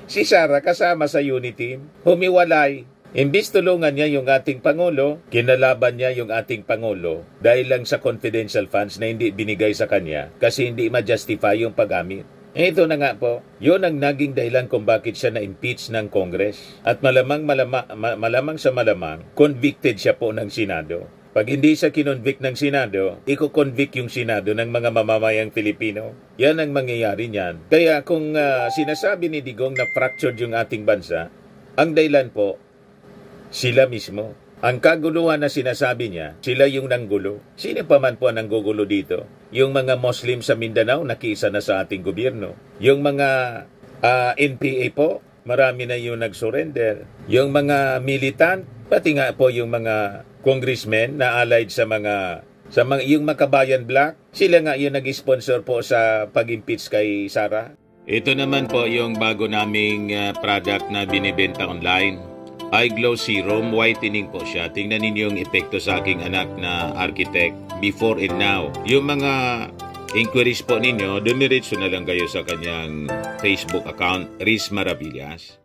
Si Sara kasama sa unit team. Humiwalay. Imbis tulungan niya yung ating Pangulo, kinalaban niya yung ating Pangulo dahil lang sa confidential funds na hindi binigay sa kanya kasi hindi ma-justify yung paggamit. Ito na nga po, yun ang naging dahilan kung bakit siya na-impeach ng Congress. At malamang sa malamang, convicted siya po ng Senado. Pag hindi siya kinonvict ng Senado, iko-convict yung Senado ng mga mamamayang Filipino. Yan ang mangyayari niyan. Kaya kung sinasabi ni Digong na fractured yung ating bansa, ang dahilan po, sila mismo. Ang kaguluhan na sinasabi niya, sila yung nanggulo. Sino pa man po ang nanggugulo dito? Yung mga Muslim sa Mindanao, nakiisa na sa ating gobyerno. Yung mga NPA po, marami na yung nag-surrender. Yung mga militant, pati nga po yung mga congressmen na allied sa mga yung Makabayan Black, sila nga yung nag-sponsor po sa pag-impeach kay Sara. Ito naman po yung bago naming product na binibenta online. iGlow Serum Whitening po siya. Tingnan ninyo yung epekto sa aking anak na architect before and now. Yung mga inquiries po ninyo, dumiretso na lang kayo sa kanyang Facebook account, Riz Maravillas.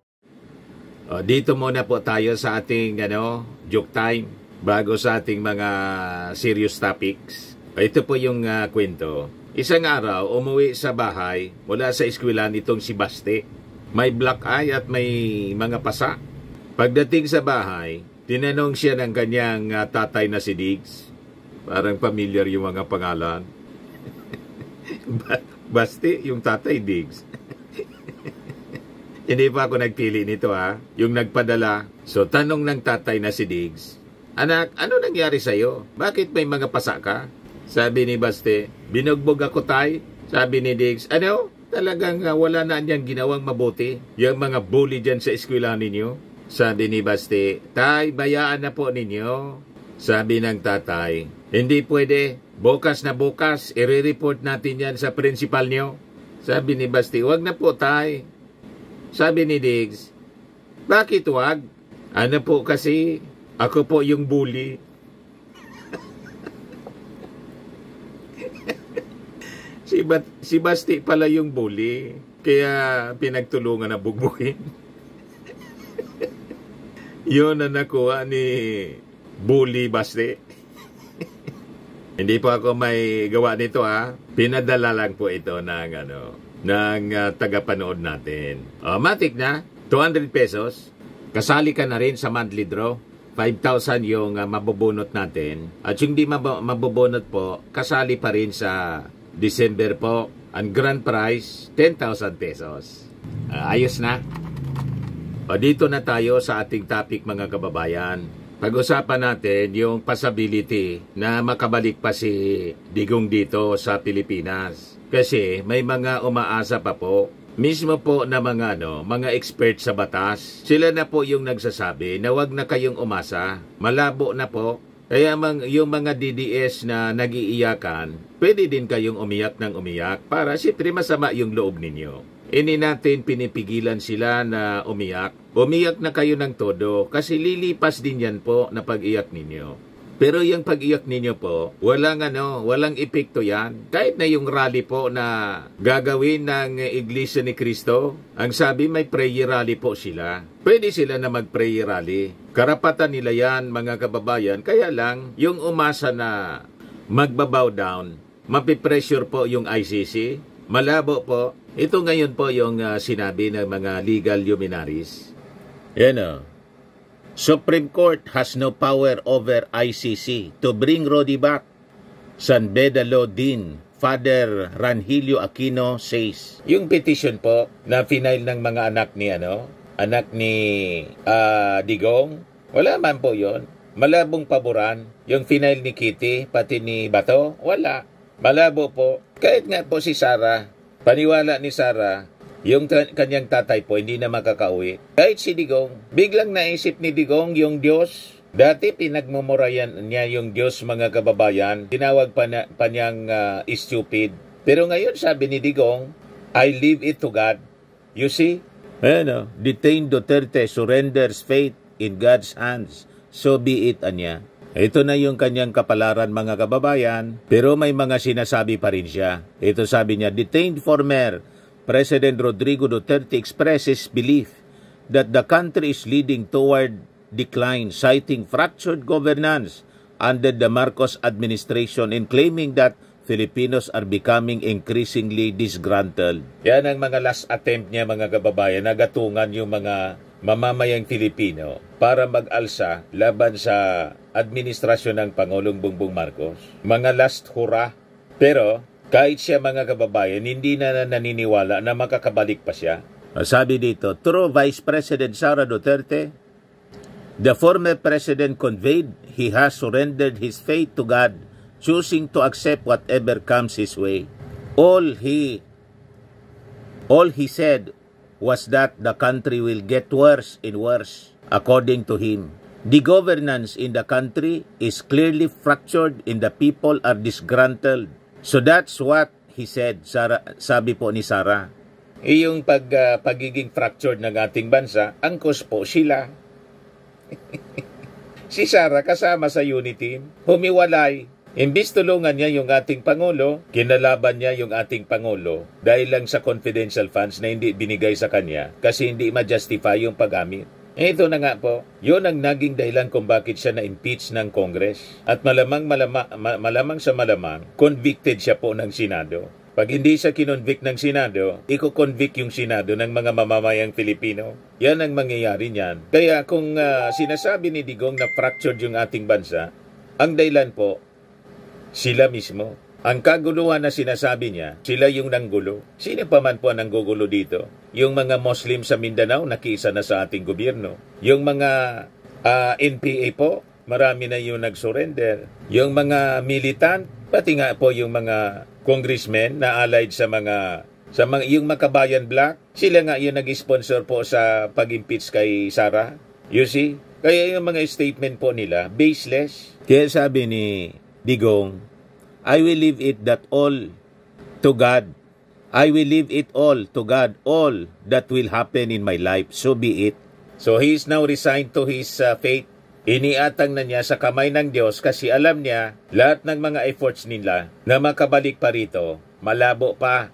Dito muna po tayo sa ating joke time bago sa ating mga serious topics. Ito po yung kwento. Isang araw, umuwi sa bahay mula sa eskwelahan itong si Basti. May black eye at may mga pasa. Pagdating sa bahay, tinanong siya ng kanyang tatay na si Diggs. Parang familiar yung mga pangalan. Basti, yung tatay Diggs. Hindi pa ako nagpili nito yung nagpadala. So tanong ng tatay na si Diggs, "Anak, ano nangyari sa'yo? Bakit may mga pasa ka?" Sabi ni Basti, "Binugbog ako tay." Sabi ni Diggs, "Ano? Talagang wala na niyang ginawang mabuti. Yung mga bully dyan sa eskwelahan ninyo." Sabi ni Basti, "Tay, bayaan na po ninyo." Sabi ng tatay, "Hindi pwede. Bukas na bukas, i-report natin yan sa principal nyo." Sabi ni Basti, "Wag na po, tay." Sabi ni Diggs, "Bakit wag? Ano po kasi, ako po yung bully." Si Basti pala yung bully, kaya pinagtulungan na bugbukin. Yun na nakuha ni Bully Basti. Hindi po ako may gawa nito Pinadala lang po ito ng tagapanood natin. Matik na, 200 pesos. Kasali ka na rin sa monthly draw. 5,000 yung mabubunot natin. At yung di mabubunot po, kasali pa rin sa December po. Ang grand prize, 10,000 pesos. Ayos na. Dito na tayo sa ating topic mga kababayan. Pag-usapan natin yung possibility na makabalik pa si Digong dito sa Pilipinas. Kasi may mga umaasa pa po. Mismo po na mga expert sa batas. Sila na po yung nagsasabi na wag na kayong umasa. Malabo na po. Kaya yung mga DDS na nag-iiyakan, pwede din kayong umiyak ng umiyak para siyempre masama yung loob ninyo. Hindi natin pinipigilan sila na umiyak. Umiyak na kayo ng todo kasi lilipas din yan po na pag-iyak ninyo. Pero yung pag-iyak ninyo po, walang epekto yan. Kahit na yung rally po na gagawin ng Iglesia ni Cristo, ang sabi may prayer rally po sila. Pwede sila na mag-prayer rally. Karapatan nila yan mga kababayan. Kaya lang, yung umasa na magbabow down, mapipressure po yung ICC, malabo po. Ito ngayon po yung sinabi ng mga legal luminaries. Yan Supreme Court has no power over ICC to bring Rody back. San Beda Law Dean, Father Ranhilio Aquino says. Yung petition po na final ng mga anak ni Digong, wala man po yon. Malabong paboran. Yung final ni Kitty, pati ni Bato, wala. Malabo po. Kahit nga po si Sara, paniwala ni Sara, yung kanyang tatay po hindi na makakauwi. Kahit si Digong, biglang naisip ni Digong yung Diyos. Dati pinagmumurayan niya yung Diyos mga kababayan. Tinawag pa niyang stupid. Pero ngayon sabi ni Digong, I leave it to God. You see? Detained Duterte surrenders faith in God's hands. So be it, anya. Ito na yung kanyang kapalaran mga kababayan. Pero may mga sinasabi pa rin siya. Ito sabi niya, detained former President Rodrigo Duterte expresses belief that the country is leading toward decline, citing fractured governance under the Marcos administration and claiming that Filipinos are becoming increasingly disgruntled. Yan ang mga last attempt niya, mga kababayan, nagatungan yung mga mamamayang Filipino para mag-alsa laban sa administrasyon ng Pangulong Bongbong Marcos. Mga last hurrah. Pero kahit siya, mga kababayan, hindi na naniniwala na makakabalik pa siya. Sabi dito, through Vice President Sara Duterte, the former president conveyed he has surrendered his faith to God, choosing to accept whatever comes his way. All he said was that the country will get worse and worse, according to him. The governance in the country is clearly fractured and the people are disgruntled. So that's what he said, sabi po ni Sara. Yung pagiging fractured ng ating bansa, angkos po sila. Si Sara kasama sa unity team, humiwalay. Imbis tulungan niya yung ating Pangulo, kinalaban niya yung ating Pangulo dahil lang sa confidential funds na hindi binigay sa kanya kasi hindi ma-justify yung paggamit. Ito na nga po, yun ang naging dahilan kung bakit siya na-impeach ng Congress. At malamang sa malamang, convicted siya po ng Senado. Pag hindi siya kinonvict ng Senado, iko-convict yung Senado ng mga mamamayang Filipino. Yan ang mangyayari niyan. Kaya kung sinasabi ni Digong na fractured yung ating bansa, ang dahilan po, sila mismo. Ang kaguluhan na sinasabi niya, sila yung nanggulo. Sino pa man po ang nanggugulo dito? Yung mga Muslim sa Mindanao, nakiisa na sa ating gobyerno. Yung mga NPA po, marami na yung nag-surrender. Yung mga militant, pati nga po yung mga congressmen na allied sa mga yung Makabayan Black, sila nga yung nag-sponsor po sa pag-impeach kay Sara. You see? Kaya yung mga statement po nila, baseless. Kaya sabi ni Digong, I will leave it that all to God. I will leave it all to God, all that will happen in my life, so be it. So he is now resigned to his fate. Iniatang na niya sa kamay ng Diyos kasi alam niya lahat ng mga efforts nila na makabalik pa rito, malabo pa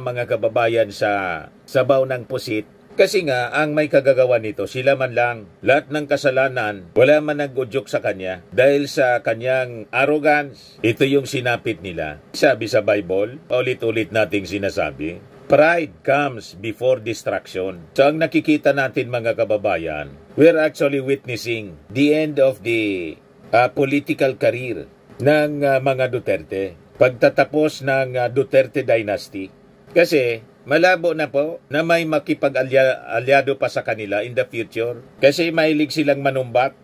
mga kababayan sa sabaw ng pusit. Kasi nga, ang may kagagawa nito, sila man lang. Lahat ng kasalanan, wala man nag-udyok sa kanya. Dahil sa kanyang arrogance, ito yung sinapit nila. Sabi sa Bible, ulit-ulit nating sinasabi, pride comes before destruction. So ang nakikita natin, mga kababayan, we're actually witnessing the end of the political career ng mga Duterte. Pagtatapos ng Duterte dynasty. Kasi malabo na po na may makipag-alyado pa sa kanila in the future. Kasi mahilig silang manumbat.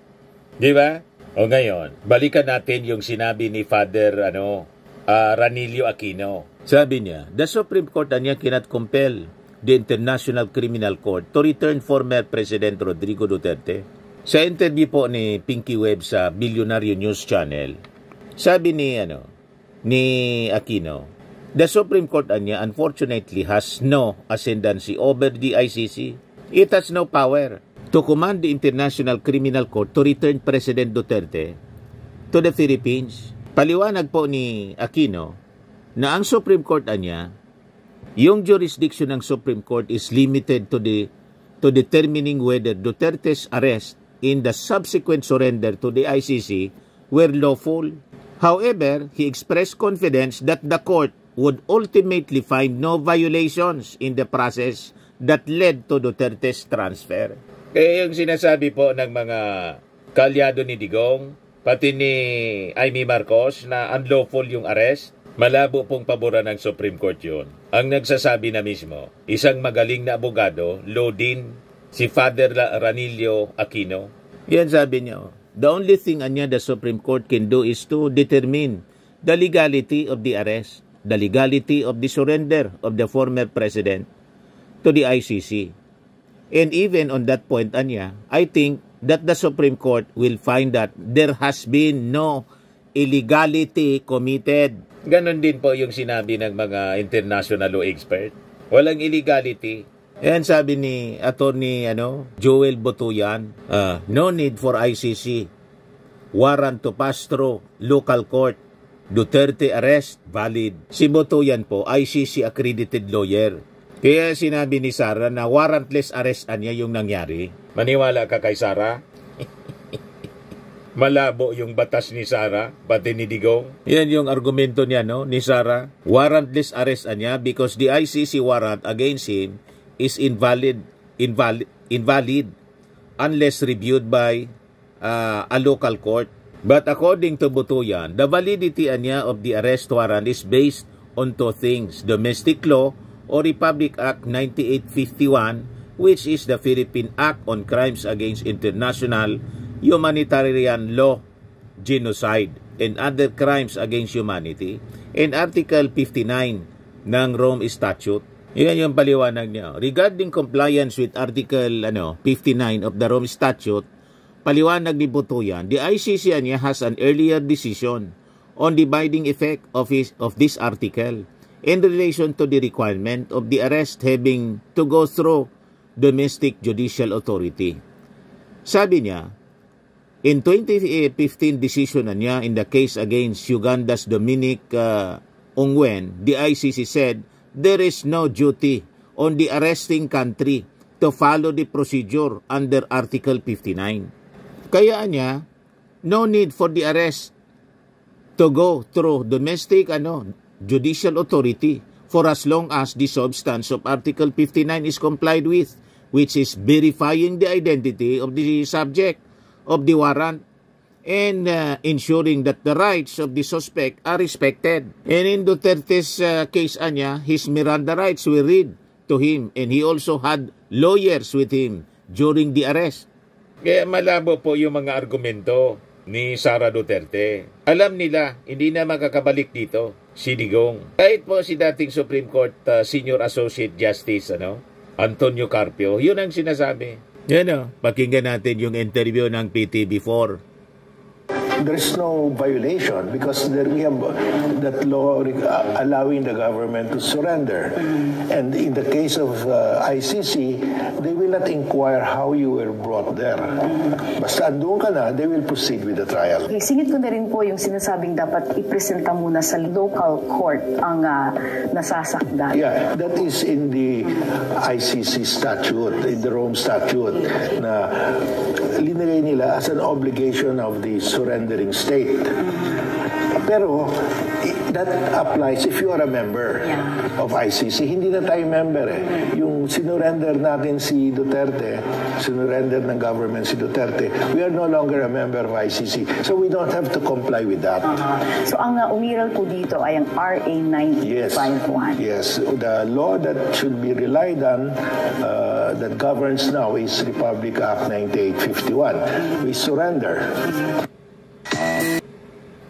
Di ba? O ngayon, balikan natin yung sinabi ni Father Ranilio Aquino. Sabi niya, the Supreme Court cannot compel the International Criminal Court to return former President Rodrigo Duterte. Sa interview po ni Pinky Webb sa Billionaire News Channel, sabi ni Aquino, the Supreme Court unfortunately has no ascendancy over the ICC. It has no power to command the International Criminal Court to return President Duterte to the Philippines. Paliwanag po ni Aquino na ang Supreme Court yung jurisdiction ng Supreme Court is limited to determining whether Duterte's arrest in the subsequent surrender to the ICC were lawful. However, he expressed confidence that the court would ultimately find no violations in the process that led to Duterte's transfer. Kaya yung sinasabi po ng mga kalyado ni Digong, pati ni Amy Marcos na unlawful yung arrest, malabo pong paboran ng Supreme Court yun. Ang nagsasabi na mismo, isang magaling na abogado, Lodin, si Father Ranilio Aquino. Yan sabi niya, the only thing the Supreme Court can do is to determine the legality of the arrest, the legality of the surrender of the former president to the ICC. And even on that point, I think that the Supreme Court will find that there has been no illegality committed. Ganon din po yung sinabi ng mga international law expert. Walang illegality. Ayan sabi ni Attorney Joel Botuyan, no need for ICC warrant to pass through local court Duterte arrest, valid. Si Botoyan po, ICC accredited lawyer. Kaya sinabi ni Sara na warrantless arrest niya yung nangyari. Maniwala ka kay Sara? Malabo yung batas ni Sara, pati ni Digong. Yan yung argumento niya, no, ni Sara. Warrantless arrest niya because the ICC warrant against him is invalid unless reviewed by a local court. But according to Botoyan, the validity niya of the arrest warrant is based on two things: Domestic Law or Republic Act 9851, which is the Philippine Act on Crimes Against International Humanitarian Law, Genocide, and Other Crimes Against Humanity, and Article 59 ng Rome Statute. Yan yung paliwanag niya. Regarding compliance with Article 59 of the Rome Statute, paliwanag ni Botoyan, the ICC niya has an earlier decision on the binding effect of this article in relation to the requirement of the arrest having to go through domestic judicial authority. Sabi niya, in 2015 decision niya in the case against Uganda's Dominic Ongwen, the ICC said there is no duty on the arresting country to follow the procedure under Article 59. Kaya niya, no need for the arrest to go through domestic judicial authority for as long as the substance of Article 59 is complied with, which is verifying the identity of the subject of the warrant and ensuring that the rights of the suspect are respected. And in Duterte's case his Miranda rights were read to him, and he also had lawyers with him during the arrest. Kaya malabo po yung mga argumento ni Sara Duterte. Alam nila, hindi na makakabalik dito si Digong. Kahit po si dating Supreme Court Senior Associate Justice Antonio Carpio, yun ang sinasabi. Yan pakinggan natin yung interview ng PTV4. There's no violation because we have that law allowing the government to surrender. And in the case of ICC, they will not inquire how you were brought there. Basta andun ka na, they will proceed with the trial. Singit ko na rin po yung sinasabing dapat ipresenta muna sa local court ang nasasakdan. Yeah, that is in the ICC statute, in the Rome statute, na linagay nila as an obligation of the surrendering state. Pero that applies if you are a member of ICC. Hindi na tayo member Yung sinurrender natin si Duterte, sinurrender ng government si Duterte, we are no longer a member of ICC. So we don't have to comply with that. So ang umiral po dito ay ang RA 951. Yes. The law that should be relied on that governs now is Republic Act 9851. We surrender.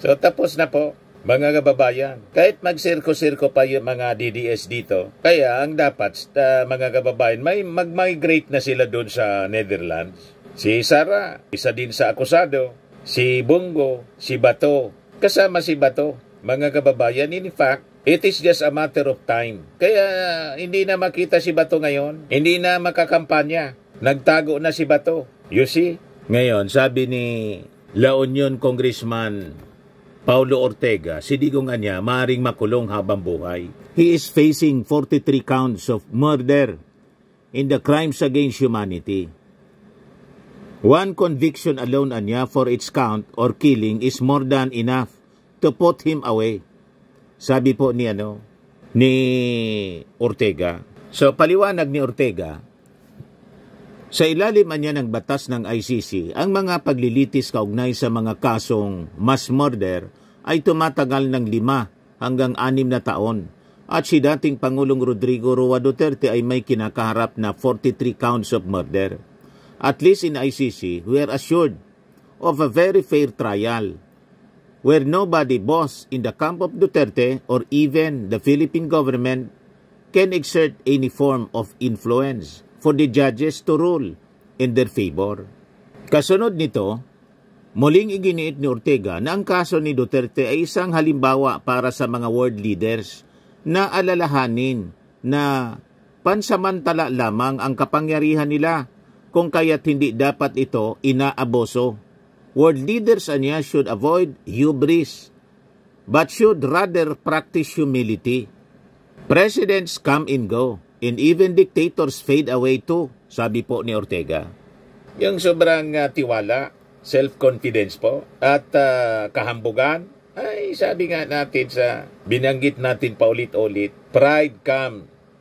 So tapos na po, mga kababayan. Kahit magsirko-sirko pa yung mga DDS dito, kaya ang dapat, mga kababayan, mag-migrate na sila doon sa Netherlands. Si Sara, isa din sa akusado. Si Bongo, si Bato, kasama si Bato. Mga kababayan, in fact, it is just a matter of time. Kaya hindi na makita si Bato ngayon. Hindi na makakampanya. Nagtago na si Bato. You see? Ngayon, sabi ni La Union Congressman Paulo Ortega, si Digong niya maaaring makulong habang buhay. He is facing 43 counts of murder in the crimes against humanity. One conviction alone niya for its count or killing is more than enough to put him away. Sabi po ni Ortega. So paliwanag ni Ortega, sa ilalim niya ng batas ng ICC, ang mga paglilitis kaugnay sa mga kasong mass murder ay tumatagal ng 5 hanggang 6 na taon. At si dating Pangulong Rodrigo Roa Duterte ay may kinakaharap na 43 counts of murder. At least in ICC, we are assured of a very fair trial where nobody, both in the camp of Duterte or even the Philippine government, can exert any form of influence for the judges to rule in their favor. Kasunod nito, muling iginiit ni Ortega na ang kaso ni Duterte ay isang halimbawa para sa mga world leaders na alalahanin na pansamantala lamang ang kapangyarihan nila kung kaya't hindi dapat ito inaaboso. World leaders niya should avoid hubris but should rather practice humility. Presidents come and go, and even dictators fade away too, sabi po ni Ortega. Yung sobrang tiwala, self-confidence po, at kahambugan, ay sabi nga natin sa binanggit natin paulit-ulit, pride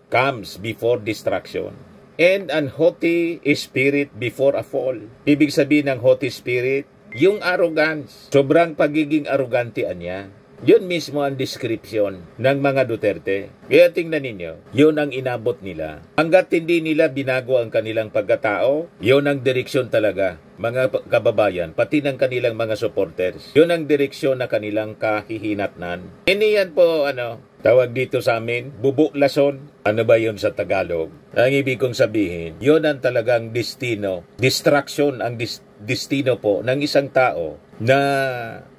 comes before distraction. And an haughty spirit before a fall. Ibig sabihin ng haughty spirit, yung arrogance, sobrang pagiging arrogante niya. Yun mismo ang description ng mga Duterte. Kaya tingnan ninyo, yun ang inabot nila. Hanggat hindi nila binago ang kanilang pagkatao, yun ang direksyon talaga, mga kababayan, pati ng kanilang mga supporters. Yun ang direksyon na kanilang kahihinatnan. Hindi yan po, tawag dito sa amin, bubuklason. Ano ba yun sa Tagalog? Ang ibig kong sabihin, yun ang talagang destino. Distraction ang destino po ng isang tao na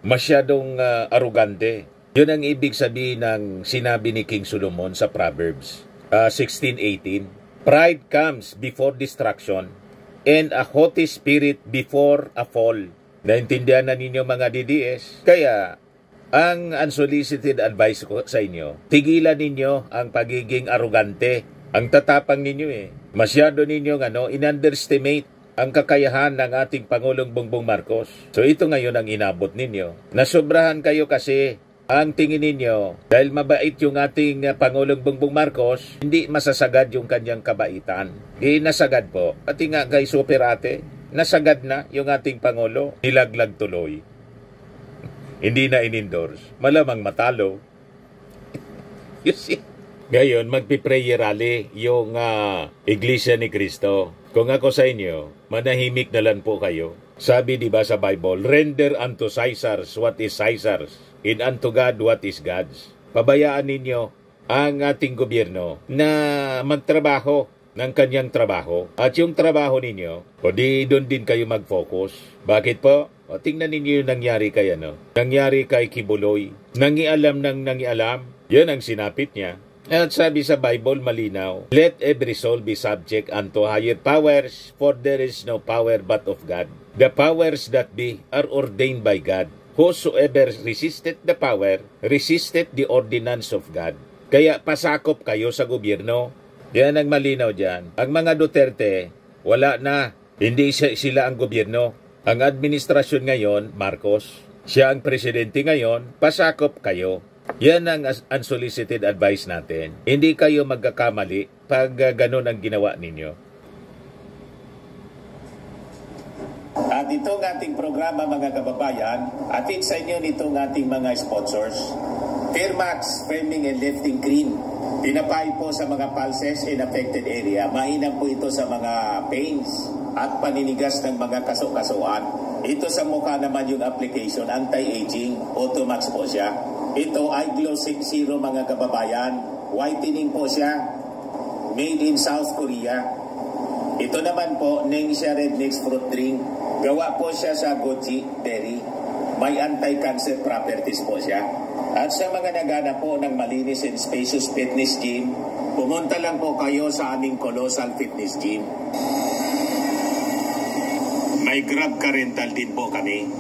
masyadong arugante. Yun ang ibig sabihin ng sinabi ni King Solomon sa Proverbs 16:18. Pride comes before distraction and a haughty spirit before a fall. Naintindihan na ninyo mga DDS? Kaya, ang unsolicited advice ko sa inyo, tigilan ninyo ang pagiging arugante. Ang tatapang ninyo Masyado ninyong in-underestimate ang kakayahan ng ating Pangulong Bongbong Marcos. So ito ngayon ang inabot ninyo. Nasobrahan kayo kasi ang tingin ninyo, dahil mabait yung ating Pangulong Bongbong Marcos, hindi masasagad yung kanyang kabaitan. Nasagad po. Pati nga kay Superate, nasagad na yung ating Pangulo. Nilaglag tuloy. Hindi na in-endorse. Malamang matalo. You see? Ngayon, magpiprayer rally yung Iglesia ni Cristo. Kung ako sa inyo, manahimik na lang po kayo. Sabi diba sa Bible, render unto Caesar's what is Caesar's, and unto God what is God's. Pabayaan ninyo ang ating gobyerno na magtrabaho ng kanyang trabaho. At yung trabaho ninyo, o di doon din kayo mag-focus. Bakit po? O tingnan ninyo yung nangyari kay Nangyari kay Kibuloy. Nangialam ng nangialam. Yan ang sinapit niya. At sabi sa Bible, malinaw, let every soul be subject unto higher powers, for there is no power but of God. The powers that be are ordained by God. Whosoever resisted the power, resisted the ordinance of God. Kaya pasakop kayo sa gobyerno. Yan ang malinaw dyan. Ang mga Duterte, wala na. Hindi sila ang gobyerno. Ang administrasyon ngayon, Marcos, siya ang presidente ngayon, pasakop kayo. Yan ang unsolicited advice natin. Hindi kayo magkakamali pag ganun ang ginawa ninyo. At itong ating programa mga kababayan, atin sa inyo nitong ating mga sponsors. Fairmax Framing and Lifting Cream. Pinapay po sa mga pulses in affected area. Mainam po ito sa mga pains at paninigas ng mga kaso-kasuan. Ito sa mukha naman yung application, anti-aging, Automax po siya. Ito ay Glow 60 mga kababayan. Whitening po siya. Made in South Korea. Ito naman po, Ningxia Red Mix Fruit Drink. Gawa po siya sa goji berry. May anti-cancer properties po siya. At sa mga nagana po ng malinis and spacious fitness gym, pumunta lang po kayo sa aming Colossal Fitness Gym. May Grab Car Rental din po kami.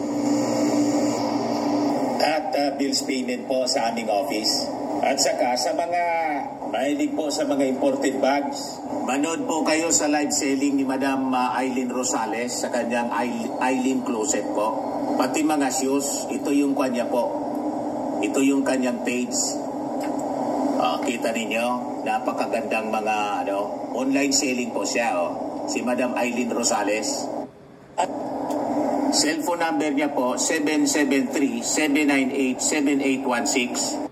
At bills payment po sa aming office. At saka sa mga mahilig po sa mga imported bags, manood po kayo sa live selling ni Madam Aileen Rosales sa kanyang Aileen Closet po. Pati mga shoes, ito yung kanya po. Ito yung kanyang page. Kita ninyo, napakagandang mga online selling po siya. Si Madam Aileen Rosales. At cellphone number niya po, 773-798-7816.